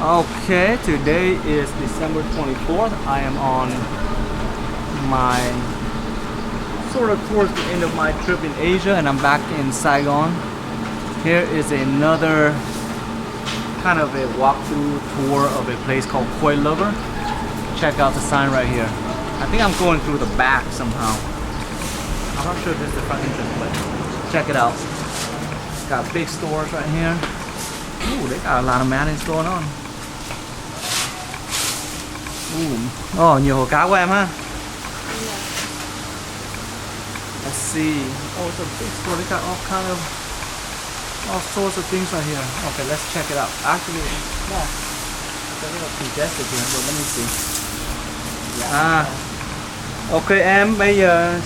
Okay, today is December 24th. I am on my sort of towards the end of my trip in Asia, and I'm back in Saigon. Here is another kind of a walkthrough tour of a place called Koi Lover. Check out the sign right here. I think I'm going through the back somehow. I'm not sure if this is the front entrance, but check it out. Got big stores right here. Ooh, they got a lot of madness going on. Ooh. Nhiều hồ cá của em ha. Let's see. Oh, it's a big store. They got all sorts of things right here. Okay, let's check it out. Actually, yeah, it's a little congested here, but let me see. Ok em, bây giờ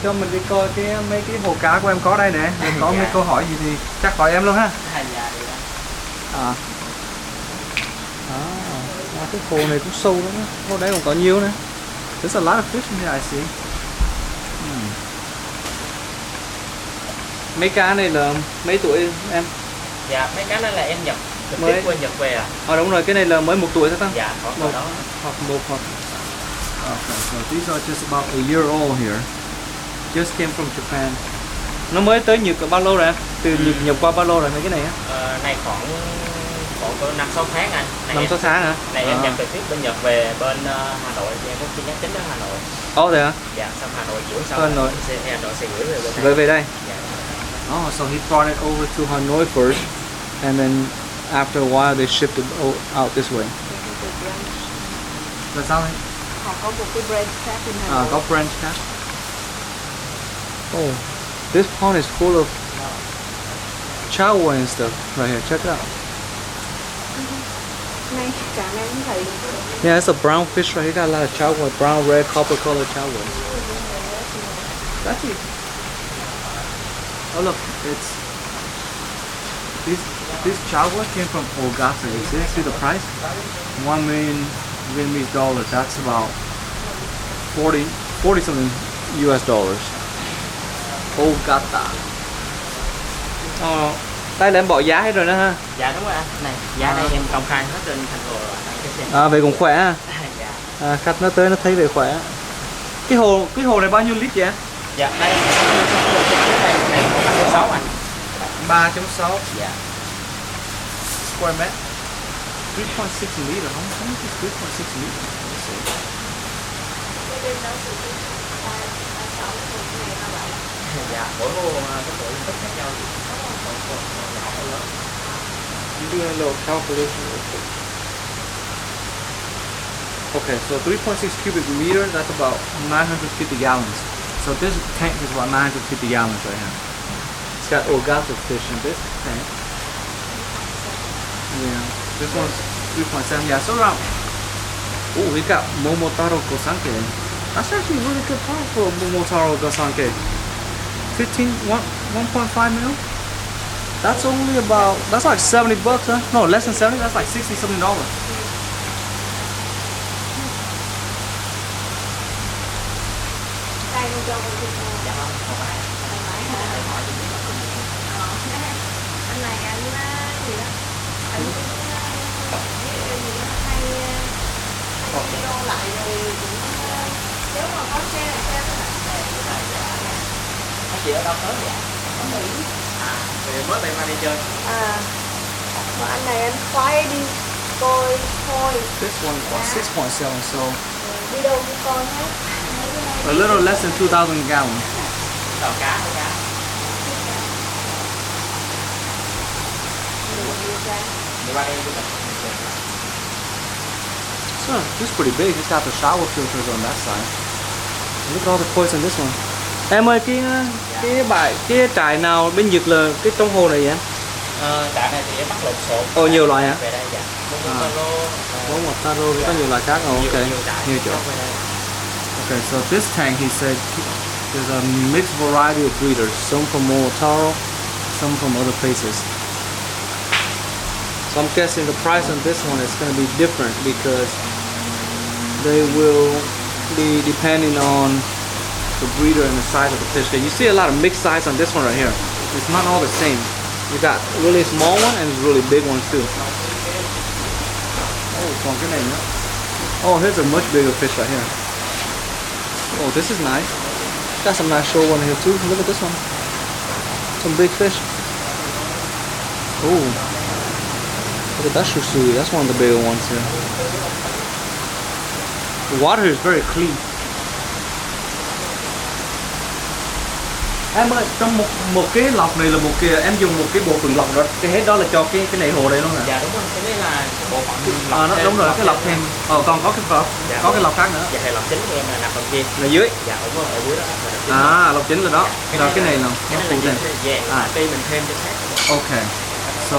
cho mình đi coi mấy cái hồ cá của em có đây nè. Em có mấy câu hỏi gì thì chắc hỏi em luôn ha. Cái hồ này cũng sâu lắm á. Hồ đấy còn có nhiều nữa. There's a lot of fish in here I see. Mấy cá này là mấy tuổi em? Dạ, mấy cá này là em nhập trực tiếp qua Nhật về à. Đúng rồi, cái này là mới 1 tuổi thôi ta? Dạ, có đó. Hoặc 1 hoặc. Okay, so these are just about a year old here. Just came from Japan. Nó mới tới Nhật bao lâu rồi em? Từ Nhật qua bao lâu rồi mấy cái này á? Này khoảng 5-6 tháng anh. 5-6 tháng hả? Này em nhập trực tiếp bên Nhật về bên Hà Nội, em có chi nhánh chính ở Hà Nội. Ồ thế hả? Dạ, xong Hà Nội gửi xong. Hà Nội sẽ gửi về bên đây. Gửi về đây. Dạ. Oh, so he brought it over to Hanoi first, and then after a while they shipped it out this way. Là sao đấy? Họ có một cái branch khác bên Hà Nội. Có branch khác. Oh, this pond is full of chowder and stuff right here. Check it out. Này, cả này cũng thấy. Yeah, it's a brown fish right here. Got a lot of chowder, brown, red, copper color chowder. That's it. Oh look, it's this chowder came from Ogata. You see the price? 1 million Vietnamese dollars. That's about 40 something US dollars. Ogata. Đây là em bỏ giá hết rồi đó ha. Dạ đúng rồi anh. Này, giá đây em công khai hết trên thành hồ. Về cũng khỏe ha. Dạ. Khách nó tới nó thấy về khỏe. Cái hồ này bao nhiêu lít vậy? Dạ, đây 3.6 anh. 3.6. Dạ. Square mét. 3.6 liter. How much is 3.6 liter? Let's see. Dạ, mỗi hồ cái tuổi rất khác nhau. You do a little calculation real quick. Okay, so 3.6 cubic meter, that's about 950 gallons. So this tank is about 950 gallons right here. It's got Ogata fish in this tank. Yeah, this one's 3.7. Yeah, so around. Oh, we got Momotaro Gosanke. That's actually a really good price for Momotaro Gosanke. 1.5 mil. That's only about, that's like 70 bucks, huh? No, less than 70, that's like 60 something dollars. Chị ở đâu tới vậy? Ở Mỹ. Thì mới bay qua đi chơi. Mà anh này anh khoái đi coi thôi. This one was 6.7, so Đi đâu đi coi hết. a little less than 2,000 gallons. Tàu cá thôi cá. Đi qua đây du lịch. So this is pretty big. It's got the shower filters on that side. Look at all the points on this one. Em ơi, cái trại nào bên Nhật là cái trong hồ này vậy? Trại này thì em bắt lộn xộn. Nhiều loại hả? Về đây dạ. Momotaro có nhiều loại khác. Ok, nhiều chỗ. Okay, so this tank he said there's a mixed variety of breeders. Some from Momotaro, some from other places. So I'm guessing the price on this one is going to be different because they will be depending on the breeder and the size of the fish. You see a lot of mixed size on this one right here. It's not all the same. You got really small one and really big ones too. Oh, còn cái này nữa. Oh, here's a much bigger fish right here. Oh, this is nice. Got some nice shore one here too. Look at this one. Some big fish. Oh, look at that shusui. That's one of the bigger ones here. The water is very clean. Em ơi, trong một cái lọc này là một cái em dùng một cái bộ phận lọc đó, cái hết đó là cho cái nệ hồ đây đúng không ạ? Dạ đúng rồi, cái đấy là bộ phận lọc Nó thêm đúng rồi, lọc cái lọc thêm. Còn có cái lọc, Dạ, có cái lọc khác nữa. Dạ thì lọc chính của em là nằm bên kia. Là dưới. Dạ đúng rồi, ở dưới đó là lọc chính. Lọc chính là đó. Rồi cái này là cái phụ này thêm. là dạ, tuy mình thêm cho khác. Okay, so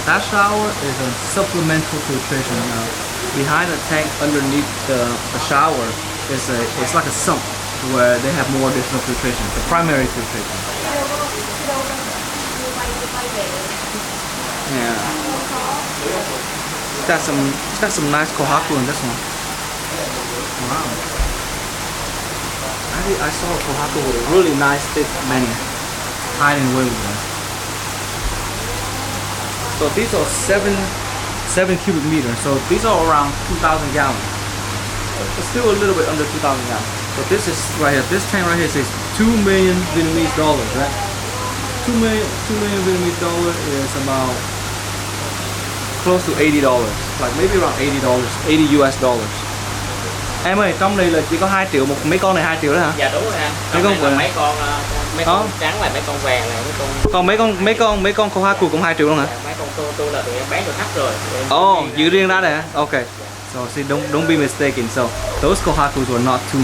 that shower is a supplemental filtration. Behind the tank, underneath the shower, it's like a sump where they have more additional filtration, the primary filtration. Yeah, it's got some nice kohaku in this one. Wow, I saw a kohaku with a really nice thick mane hiding away with them. So these are seven cubic meters. So these are around 2,000 gallons. It's still a little bit under 2,000 gallons. But this is right here. This tank right here says 2 million Vietnamese dollars, right? 2 million Vietnamese dollars is about close to $80. Like maybe around $80, 80 US dollars. Em ơi, trong này là chỉ có 2 triệu, mấy con này 2 triệu đó hả? Dạ đúng rồi anh. Mấy con vừa- mấy con trắng là mấy con vàng là mấy con. Còn mấy con kohaku cũng 2 triệu luôn hả? Dạ, mấy con tôi là tụi em bán cho khách rồi. Oh, giữ riêng ra này hả? Okay. So see, don't be mistaken. So those kohakus were not 2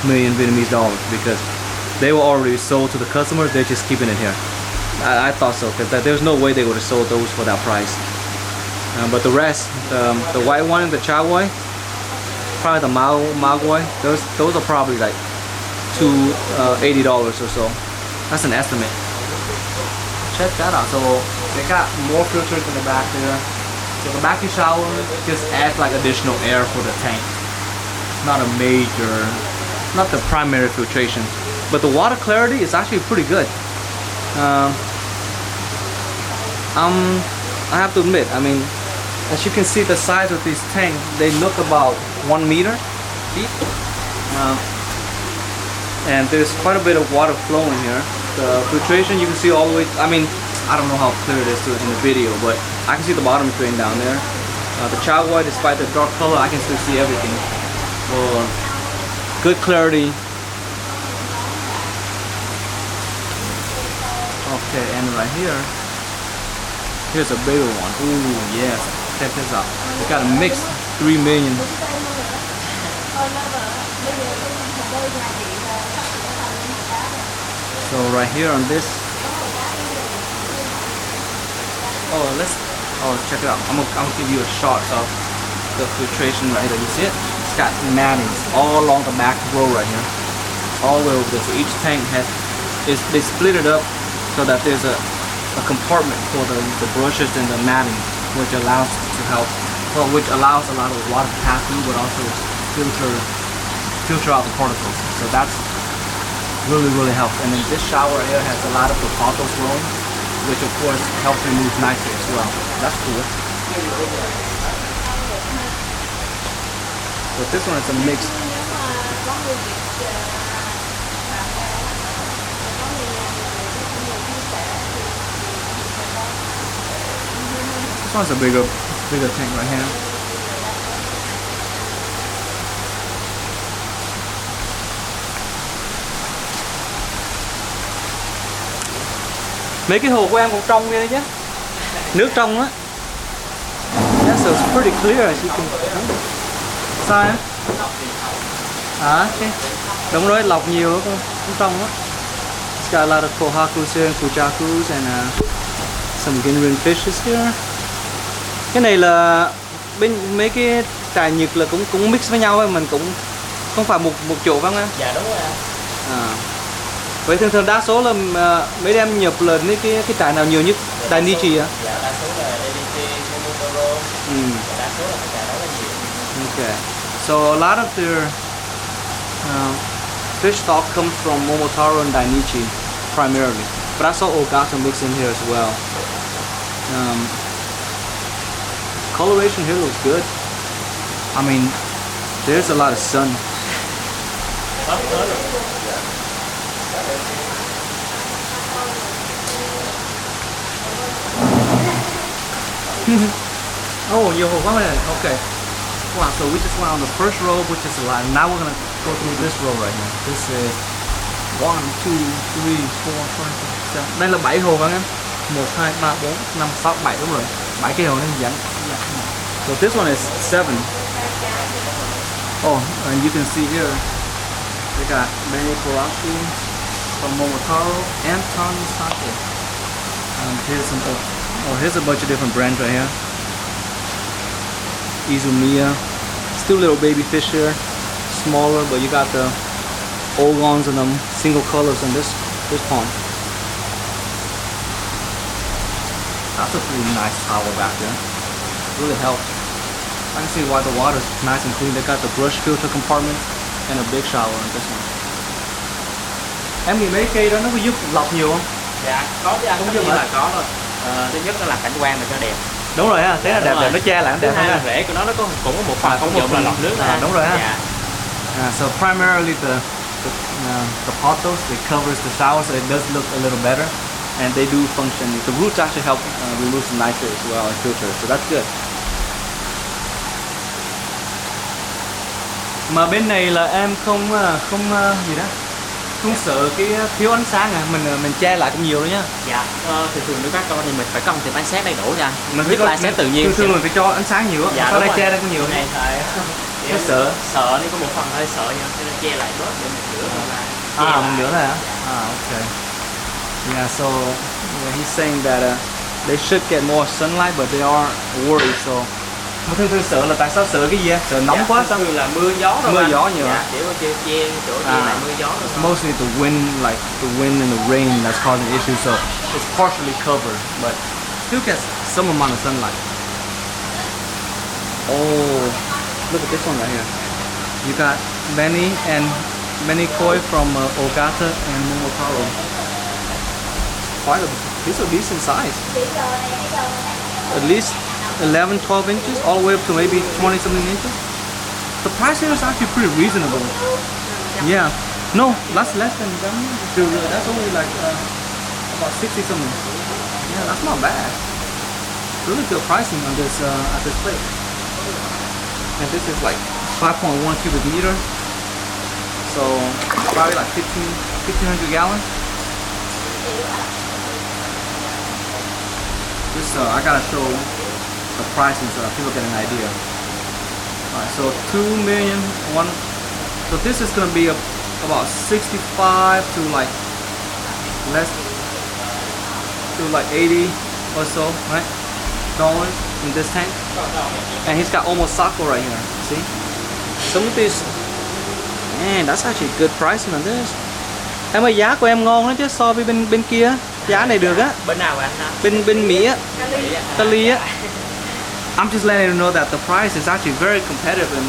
million Vietnamese dollars because they were already sold to the customers. They're just keeping it here. I thought so because there's no way they would have sold those for that price. But the rest, the white one and the chow boy, probably the magway, those are probably like $80 or so. That's an estimate. Check that out. So they got more filters in the back there. So the vacuum shower just adds like additional air for the tank. Not a major, not the primary filtration, but the water clarity is actually pretty good. I have to admit, I mean, as you can see the size of these tanks, they look about 1 meter deep. And there's quite a bit of water flowing here. The filtration you can see all the way, I mean, I don't know how clear it is in the video, but I can see the bottom drain down there. The chow white, despite the dark color, I can still see everything. So, good clarity. Okay, and right here, here's a bigger one. Ooh, yes. Check this out. We got a mixed 3 million. So right here on this, check it out. I'm gonna give you a shot of the filtration right here. You see it? It's got mattings all along the back row right here, all the way over there. So each tank they split it up so that there's a compartment for the brushes and the matting, which allows a lot of water to pass through, but also filter out the particles. So that's really helps. And then this shower here has a lot of the bottles flowing, which of course helps remove nitrate as well. That's cool. But this one is a mix. This one's a bigger tank right here. Mấy cái hồ của em cũng trong kia chứ. Nước trong á. Yes, so it's pretty clear as you can. Sao em? Okay. Đúng rồi, lọc nhiều cũng trong á. It's got a lot of kohakus here and kujakus and some ginrin fishes here. Cái này là bên mấy cái trà nhật là cũng mix với nhau thôi, mình cũng không phải một chỗ phải không em? Dạ đúng rồi ạ. Vậy thường đa số là mấy em nhập là cái trại nào nhiều nhất? Dainichi á? Dạ đa số là Dainichi, Momotaro. Đa số là cái trại đó là nhiều. Okay. So a lot of their fish stock comes from Momotaro and Dainichi primarily, but I saw Ogata mix in here as well. coloration here looks good. I mean, there's a lot of sun. Oh, nhiều hồ quá này. Okay. Wow, so we just went on the first row, which is a lot. Now we're gonna go through this row right here. This is 1, 2, 3, 4, 5, 6, 7. Đây là 7 hồ các em. 1, 2, 3, 4, 5, 6, 7 đúng rồi. 7 cái hồ nên dẫn. So this one is 7. Oh, and you can see here they got Benny Karashi from Momotaro and Tony Sake. Here's a bunch of different brands right here. Izumiya, still little baby fish here, smaller, but you got the ogons and them single colors in this pond. That's a pretty nice towel back there. Really helps. I can see why the water's nice and clean. They got the brush filter compartment and a big shower in this one. Em nghĩ mấy cây đó nó có giúp lọc nhiều không? Dạ, có chứ anh, Cũng tất giúp nhiên hả? là có rồi. Thứ nhất nó là cảnh quan và cho đẹp. Đúng rồi ha, thế là đẹp, nó che lại nó Thứ đẹp hai hơn là ha. rễ của nó có cũng có một phần công dụng là lọc nước. Đúng rồi ha. Dạ. So primarily the pothos, it covers the shower, so it does look a little better, and they do function. The roots actually help remove some nitrate as well and filter, so that's good. Mà bên này là em không gì đó, không sợ cái thiếu ánh sáng à, mình che lại cũng nhiều nữa nhá. Dạ, thì thường nuôi cá con thì mình phải cần tìm ánh sáng đầy đủ nha. Mình Nhất là ánh sáng tự nhiên. thường mình phải cho ánh sáng nhiều á. Dạ, Sau đây che đây cũng nhiều. Này thời Nó sợ. Sợ nên có một phần hơi sợ nha, cho nên che lại bớt để mình rửa lại. Mình rửa này hả? Okay. Yeah, so he's saying that they should get more sunlight, but they are worried. So, mà thường sợ là tại sao sợ cái gì á? Sợ nóng quá sao? Thường là mưa gió rồi. Mưa gió nhiều. Dạ, kiểu che chỗ che lại mưa gió rồi. It's mostly the wind and the rain that's causing the issue. So it's partially covered, but still gets some amount of sunlight. Oh, look at this one right here. You got Benny koi from Ogata and Momotaro. These are decent size. At least 11, 12 inches, all the way up to maybe 20 something inches. The price here is actually pretty reasonable. Yeah. No, that's less than them. That's only like about 60 something. Yeah, that's not bad. Really good pricing on this at this place. And this is like 5.1 cubic meter. So probably like 1,500 gallons. This I gotta show the pricing so that people get an idea. Alright, so 2 million one. So this is gonna be about 65 to like less to like 80 or so, right? Dollars in this tank. And he's got almost sako right here. See? Some of these, man, that's actually good pricing on this. Em ơi, giá của em ngon đó chứ so với bên kia. Giá này được á. Bên nào vậy anh? Bên Mỹ á. Cali á. I'm just letting you know that the price is actually very competitive and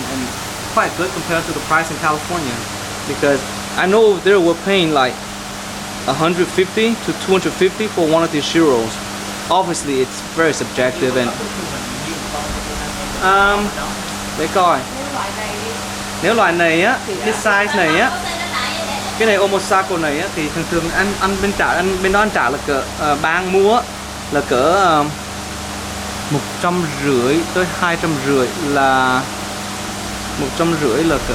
quite good compared to the price in California, because I know over there we're paying like 150 to 250 for one of these shiros. Obviously it's very subjective and để coi nếu loại này á, cái size này á, cái này Omosako này á, thì thường anh bên đó anh trả là cỡ bán mua là cỡ 150 tới 250 là 150 là cỡ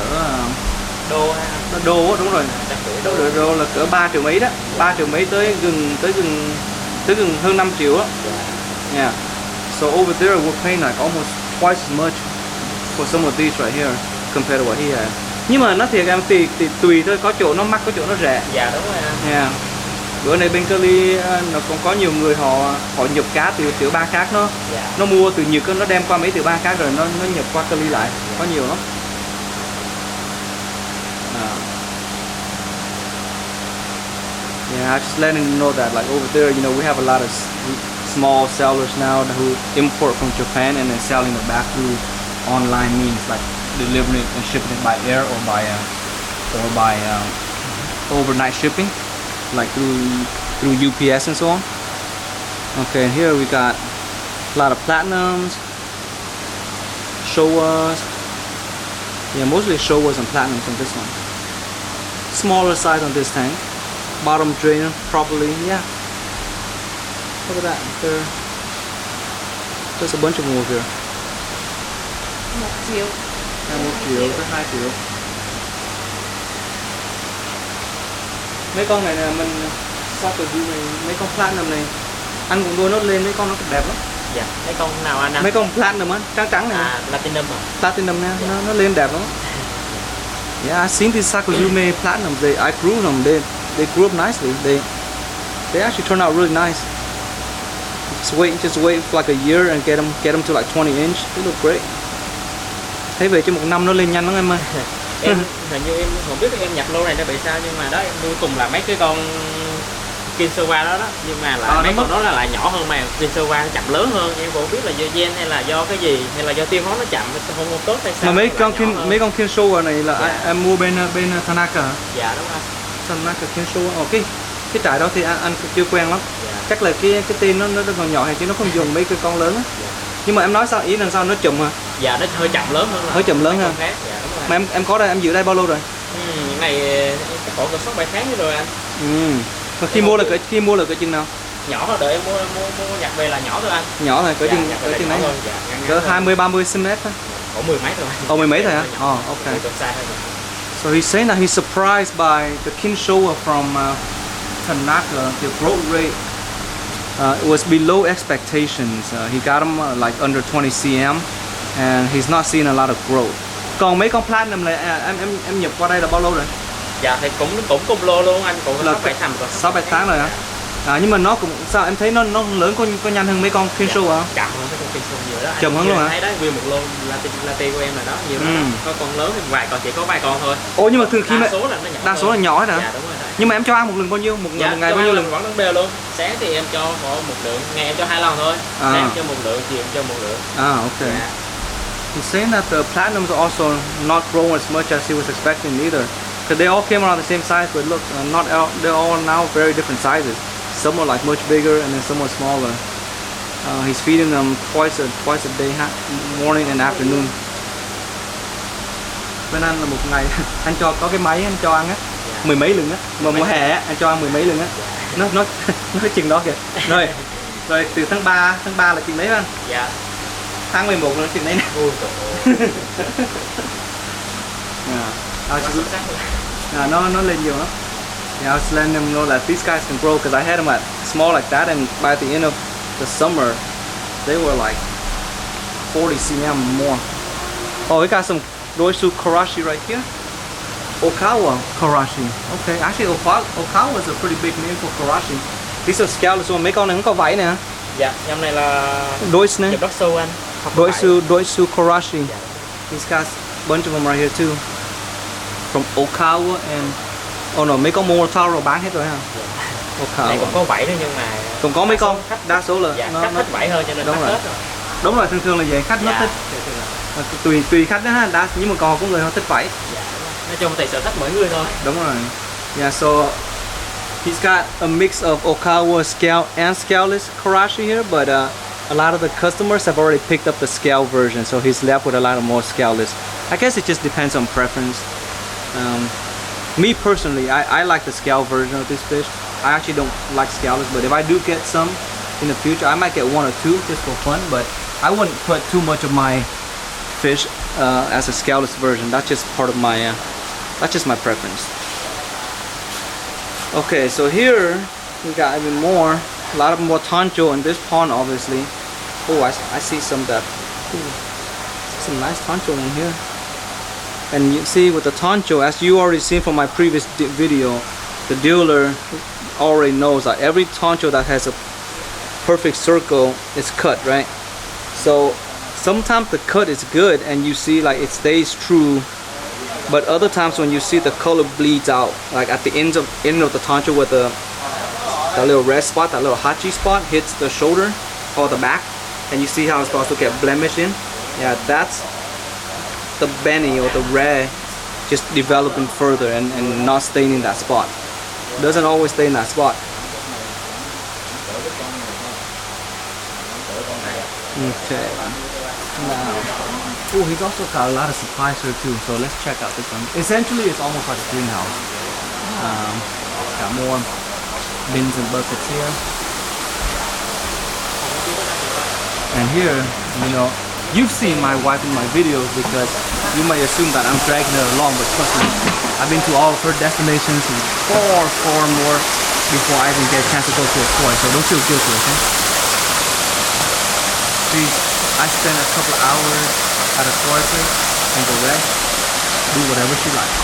Đô ha. Đô đúng rồi. Đô là cỡ 3 triệu mấy đó, 3 triệu mấy tới gần hơn 5 triệu á. Yeah. So over there we're paying like almost twice as much for some of these right here compared to what he had. Nhưng mà nó thiệt em tùy thôi, có chỗ nó mắc, có chỗ nó rẻ. Dạ đúng rồi anh. Yeah. Bữa nay bên Cali nó còn có nhiều người họ nhập cá từ tiểu bang khác, nó mua từ nhiều nó đem qua mấy tiểu bang khác rồi nó nhập qua Cali lại, có nhiều lắm. Yeah, I just letting you know that like over there, you know, we have a lot of small sellers now who import from Japan and then selling it back through online means, like delivering it and shipping it by air or by overnight shipping, like through UPS and so on. Okay, here we got a lot of platinums, Showas. Yeah, mostly Showas and platinums on this one. Smaller size on this tank. Bottom drain properly. Yeah. Look at that. There's a bunch of them over here. 1 triệu. 1 triệu tới 2 triệu. Mấy con này là mình Super View này, mấy con platinum này anh cũng nuôi nó lên, mấy con nó đẹp lắm. Dạ, mấy con nào anh? Mấy con platinum á, trắng trắng này. Platinum à? Platinum nha, nó lên đẹp lắm. Yeah, I seen these Sakuzume platinum. I grew them. They grew up nicely. They actually turned out really nice. Just wait for like a year and get them to like 20 inch. They look great. Thấy về cho một năm nó lên nhanh lắm em ơi. Em hình như em không biết em nhập lô này nó bị sao, nhưng mà đó em nuôi cùng là mấy cái con Kinsawa đó, nhưng mà lại mấy con đó là lại nhỏ hơn, mà Kinsawa nó chậm lớn hơn. Em cũng không biết là do gen hay là do cái gì, hay là do tiêu hóa nó chậm không tốt hay sao. Mà mấy con Kinsawa này là em mua bên Tanaka hả? Dạ đúng rồi. Tanaka Kinsawa. Cái trại đó thì anh chưa quen lắm. Chắc là cái tên nó còn nhỏ hay chứ nó không dùng mấy cái con lớn á. Nhưng mà em nói sao, ý là sao nó chùm hả? Dạ nó hơi chậm lớn hơn. Hơi chậm lớn ha. Dạ, mà em có đây, em giữ đây bao lâu rồi? Những này chắc khoảng 6-7 tháng rồi anh. Mà khi mua là cỡ chừng nào? Nhỏ thôi, đợi em mua nhập về là nhỏ thôi anh. Nhỏ thôi, cỡ chừng này. Cỡ 20-30 cm thôi. Có 10 mấy thôi. 10 mấy thôi hả? Okay. So he's saying that he's surprised by the Kinshowa from Tanaka. The growth rate it was below expectations. He got him like under 20 cm, and he's not seeing a lot of growth. Còn mấy con platinum này em nhập qua đây là bao lâu rồi? Dạ thì cũng cùng lô luôn anh, cũng là 6-7 tháng rồi hả? Nhưng mà nó cũng sao em thấy nó lớn có nhanh hơn mấy con Kinshowa hả? Chậm hơn mấy con Kinshowa nhiều đó. Chậm hơn luôn hả? Thấy đó, nguyên một lô latte của em là đó, nhiều đó. Có con lớn thì chỉ có vài con thôi. Ồ, nhưng mà thường khi đa số là nhỏ hết hả? Dạ đúng rồi đó. Nhưng mà em cho ăn một lần bao nhiêu? Một ngày bao nhiêu lần? Vẫn đều luôn. Sáng thì em cho một lượng, ngày em cho 2 lần thôi. Sáng em cho 1 lượng, chiều em cho 1 lượng. Okay. He's saying that the platinums are also not growing as much as he was expecting either. Because they all came around the same size, but look, they're all now very different sizes. Some are like much bigger, and then some are smaller. He's feeding them twice a day, morning and afternoon. Bên anh là một ngày anh cho có cái máy anh cho ăn á, 10 mấy lần á, mà mùa hè á anh cho ăn 10 mấy lần á. Nó chừng đó kìa. Rồi từ tháng 3 là chừng đấy anh. Dạ. Tháng 11 là chừng đấy nè. Nó lên nhiều lắm. Yeah, I was letting them know that these guys can grow, because I had them at small like that, and by the end of the summer, they were like 40 cm more. Oh, we got some Doisu Karashi right here. Okawa Karashi. Okay, actually Okawa is a pretty big name for Karashi. These are scaleless one. Mấy con này cũng có vảy nè. Dạ, em này là Doisu nè. Đất sâu anh. Doisu Karashi. These guys, bunch of them right here too. From Okawa and mấy con Momotaro bán hết rồi ha. Okawa. Này cũng có vảy nữa, nhưng mà cũng có mấy con đa số là khách thích vảy hơn cho nên đúng hết rồi. Đúng rồi, thường là vậy, khách nó thích. Tùy khách đó ha, nhưng mà còn có người họ thích vảy. Nói chung thì sở thích mỗi người thôi. Đúng rồi. Yeah, so he's got a mix of Okawa scale and scaleless Karashi here, but a lot of the customers have already picked up the scale version, so he's left with a lot of more scaleless. I guess it just depends on preference. Me personally, I like the scale version of this fish. I actually don't like scaleless, but if I do get some in the future, I might get 1 or 2 just for fun, but I wouldn't put too much of my fish as a scaleless version. That's just part of my, that's just my preference. Okay, so here we got even more, a lot of more tancho in this pond, obviously. Oh, I see some that, some nice tancho in here. And you see with the tancho, as you already seen from my previous video, the dealer already knows that every tancho that has a perfect circle is cut, right? So sometimes the cut is good and you see like it stays true, but other times when you see the color bleeds out, like at the end of the tancho where that little red spot, that little hachi spot hits the shoulder or the back, and you see how it starts to get blemished in. Yeah, that's the benny or the red just developing further and not staying in that spot. It doesn't always stay in that spot. Okay. Now, oh, he's also got a lot of supplies here too. So let's check out this one. Essentially, it's almost like a greenhouse. Got more bins and buckets here. And here, you know, you've seen my wife in my videos because you might assume that I'm dragging her along, but trust me, I've been to all of her destinations and far more before I even get a chance to go to a toy. So don't feel guilty, okay? See, I spend a couple of hours at a toy place and the rest do whatever she likes.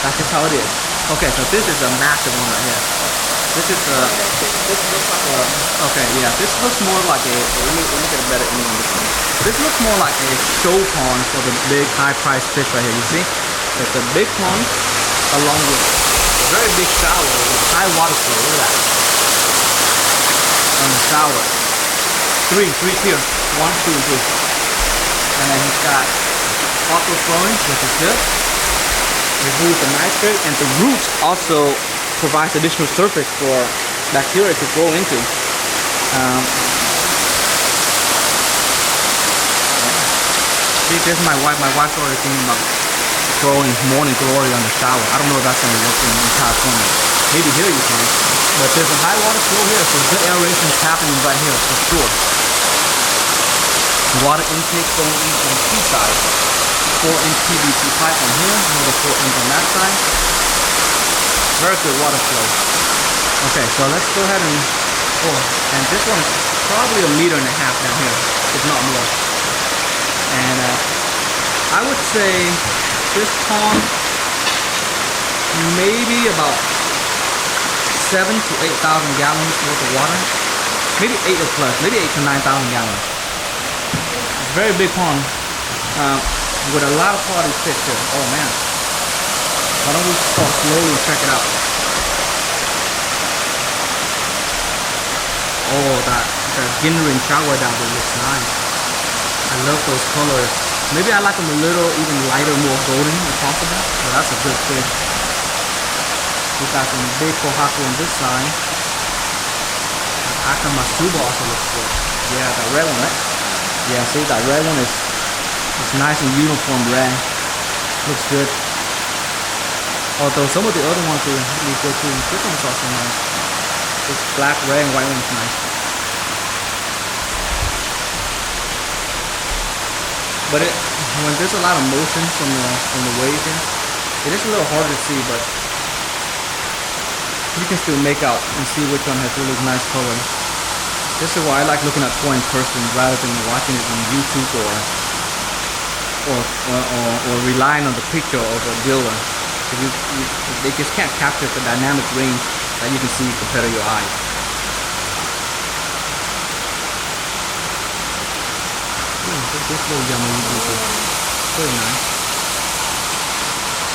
That's just how it is. Okay, so this is a massive one right here. This is okay, yeah, this looks more like a, let me get a better image on this one. This looks more like a show pond for the big high-priced fish right here, you see? It's a big pond along with a very big shower with high water flow, look at that. And the shower. Three tiers, 1, 2, and 3. And then he's got aqua flowing, which is good. Remove the nitrate, and the roots also provides additional surface for bacteria to grow into. See, this is my wife. My wife's already thinking about growing morning glory on the shower. I don't know if that's going to work in California. Maybe here you can. But there's a high water flow here, so good aeration is happening right here for sure. Water intake going in from the side. 4-inch PVC pipe on here, another 4-inch on that side. Very good water flow. Okay, so let's go ahead and, and this one is probably 1.5 meters down here, if not more. And I would say this pond maybe about 7,000 to 8,000 gallons worth of water. Maybe 8 or plus, maybe 8 to 9,000 gallons. Very big pond. With a lot of quality fish here. Oh man. Why don't we start slowly and check it out? Oh, that glittering shower down there looks nice. I love those colors. Maybe I like them a little even lighter, more golden if possible. But that's a good fish. We got some big kohaku on this side. Akamasuba also looks good. Yeah, that red one, right? Yeah, see that red one is it's nice and uniform red. Looks good. Although some of the other ones are really good too. This one's also nice. This black, red, and white one is nice. But when there's a lot of motion from the wave here, it is a little harder to see, but you can still make out and see which one has really nice color. This is why I like looking at toy in person rather than watching it on YouTube or relying on the picture of a dealer. They just can't capture the dynamic range that you can see compared to your eyes. This little yummy is very nice.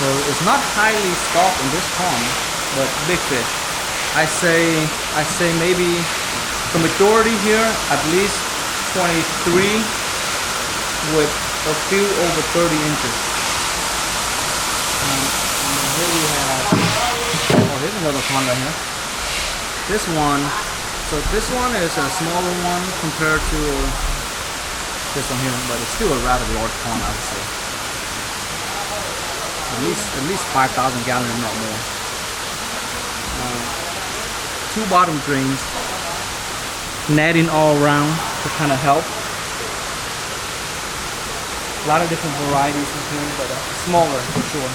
So it's not highly stocked in this pond, but big fish. I say maybe the majority here at least 23 with a few over 30 inches. And here we have, here's another pond right here. This one, so this one is a smaller one compared to this one here, but it's still a rather large pond, I would say. At least 5,000 gallons, if not more. 2 bottom drains, netting all around to kind of help. A lot of different varieties in here, but smaller for sure.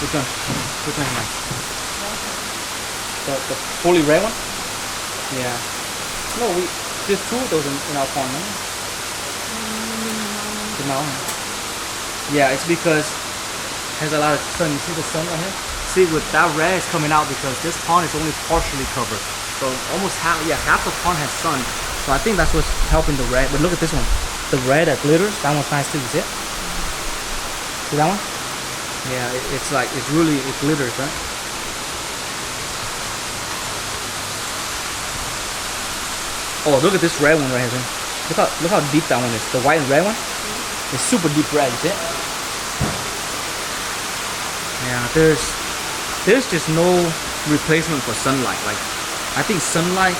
Which one? Which one is the fully red one? Yeah. No, there's 2 of those in our pond, no? No. Yeah, it's because it has a lot of sun. You see the sun right here? See, with that red is coming out because this pond is only partially covered. So almost half the pond has sun. So I think that's what's helping the red. But look at this one. The red that glitters, that one's nice too. You see it? See that one? Yeah, it glitters, right? Oh, look at this red one right here. Look how deep that one is. The white and red one. It's super deep red, you see it? Yeah, there's just no replacement for sunlight. Like, I think sunlight,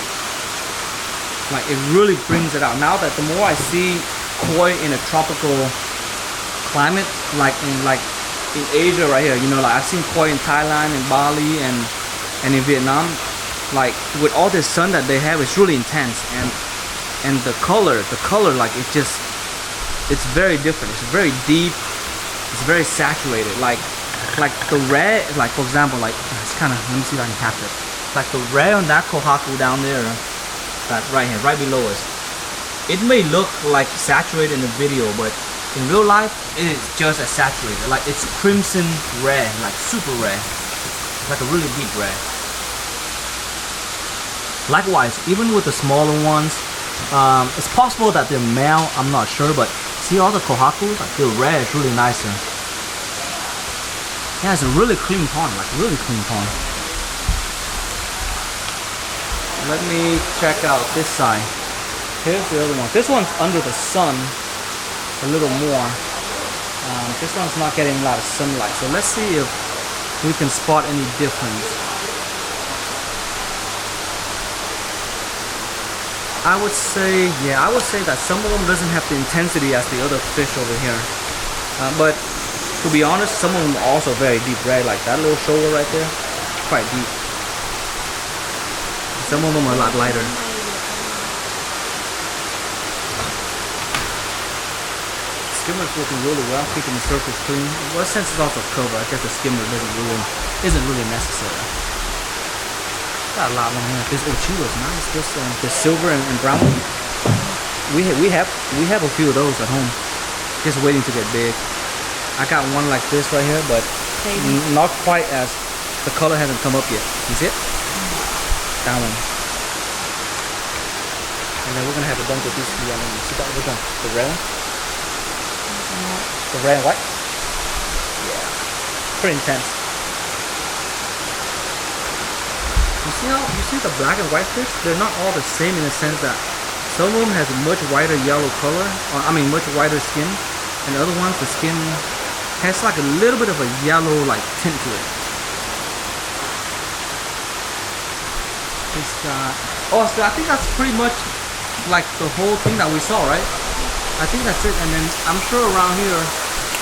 like, it really brings it out. Now that the more I see koi in a tropical climate, like in Asia right here, you know, like I've seen koi in Thailand and Bali and in Vietnam, like with all this sun that they have, it's really intense, and the color, like it's very different. It's very deep. It's very saturated. Like the red, like for example, like it's kind of, let me see if I can capture it. Like the red on that kohaku down there, that right here, right below us. It may look like saturated in the video, but in real life, it is just as saturated. Like it's crimson red, like super red, like a really deep red. Likewise, even with the smaller ones, it's possible that they're male. I'm not sure, but see all the kohakus, like the red is really nicer. Yeah, it's a really clean pond, like really clean pond. Let me check out this side. Here's the other one. This one's under the sun a little more. This one's not getting a lot of sunlight. So let's see if we can spot any difference. I would say that some of them doesn't have the intensity as the other fish over here. But to be honest, some of them are also very deep red, like that little shoulder right there, quite deep. Some of them are a lot lighter. Skimmer's working really well, keeping the surface clean. Well, since it's also cover, I guess the skimmer isn't really necessary. Got a lot more here. This Ochiwa's nice. This silver and brown one. We have a few of those at home, just waiting to get big. I got one like this right here, but not quite as, the color hasn't come up yet. You see it? That one. And then we're gonna have a bunch of these two. See that? Which one? The red one? The red and white? Yeah. Pretty intense. You see the black and white fish? They're not all the same in the sense that some of them has a much whiter yellow color, or I mean much whiter skin, and the other ones the skin has like a little bit of a yellow like tint to it. It's got, oh, so I think that's pretty much like the whole thing that we saw, right? I think that's it. And then I'm sure around here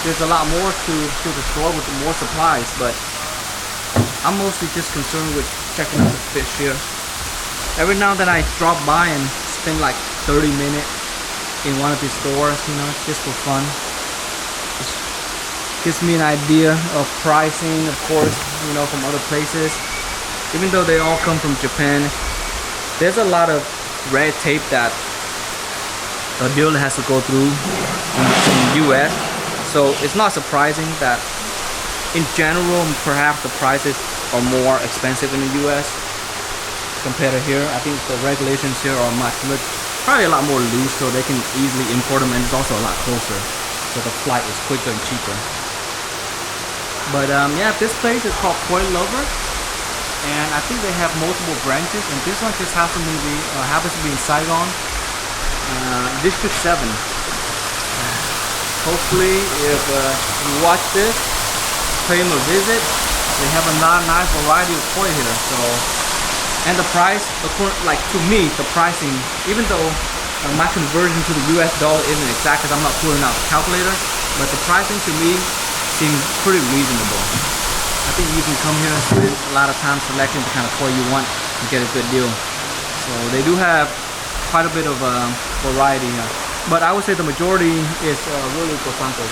there's a lot more to the store with more supplies, but I'm mostly just concerned with checking out the fish here. Every now and then I drop by and spend like 30 minutes in one of these stores, you know, just for fun. Just gives me an idea of pricing, of course, you know, from other places. Even though they all come from Japan, there's a lot of red tape that a dealer has to go through in the US. So it's not surprising that in general, perhaps the prices are more expensive in the US compared to here. I think the regulations here are probably a lot more loose, so they can easily import them, and it's also a lot closer, so the flight is quicker and cheaper. But yeah, this place is called Koi Lover, and I think they have multiple branches, and this one just happens to be in Saigon, District 7. Hopefully, if you watch this, pay them a visit. They have a nice variety of koi here. So, and the price, like to me, the pricing, even though my conversion to the US dollar isn't exact because I'm not pulling out the calculator, but the pricing to me seems pretty reasonable. I think you can come here and spend a lot of time selecting the kind of koi you want and get a good deal. So they do have quite a bit of variety here. But I would say the majority is really Kosanko,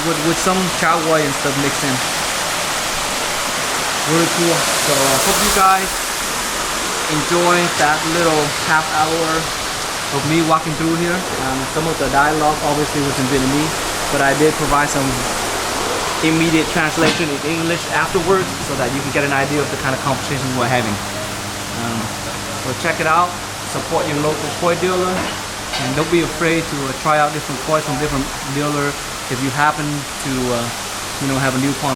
with some chow wai and stuff mixed in. Really cool. So I hope you guys enjoy that little half hour of me walking through here. Some of the dialogue obviously was in Vietnamese, but I did provide some immediate translation in English afterwards so that you can get an idea of the kind of conversations we're having. So check it out. Support your local koi dealer, and don't be afraid to try out different koi from different dealers if you happen to have a new pond.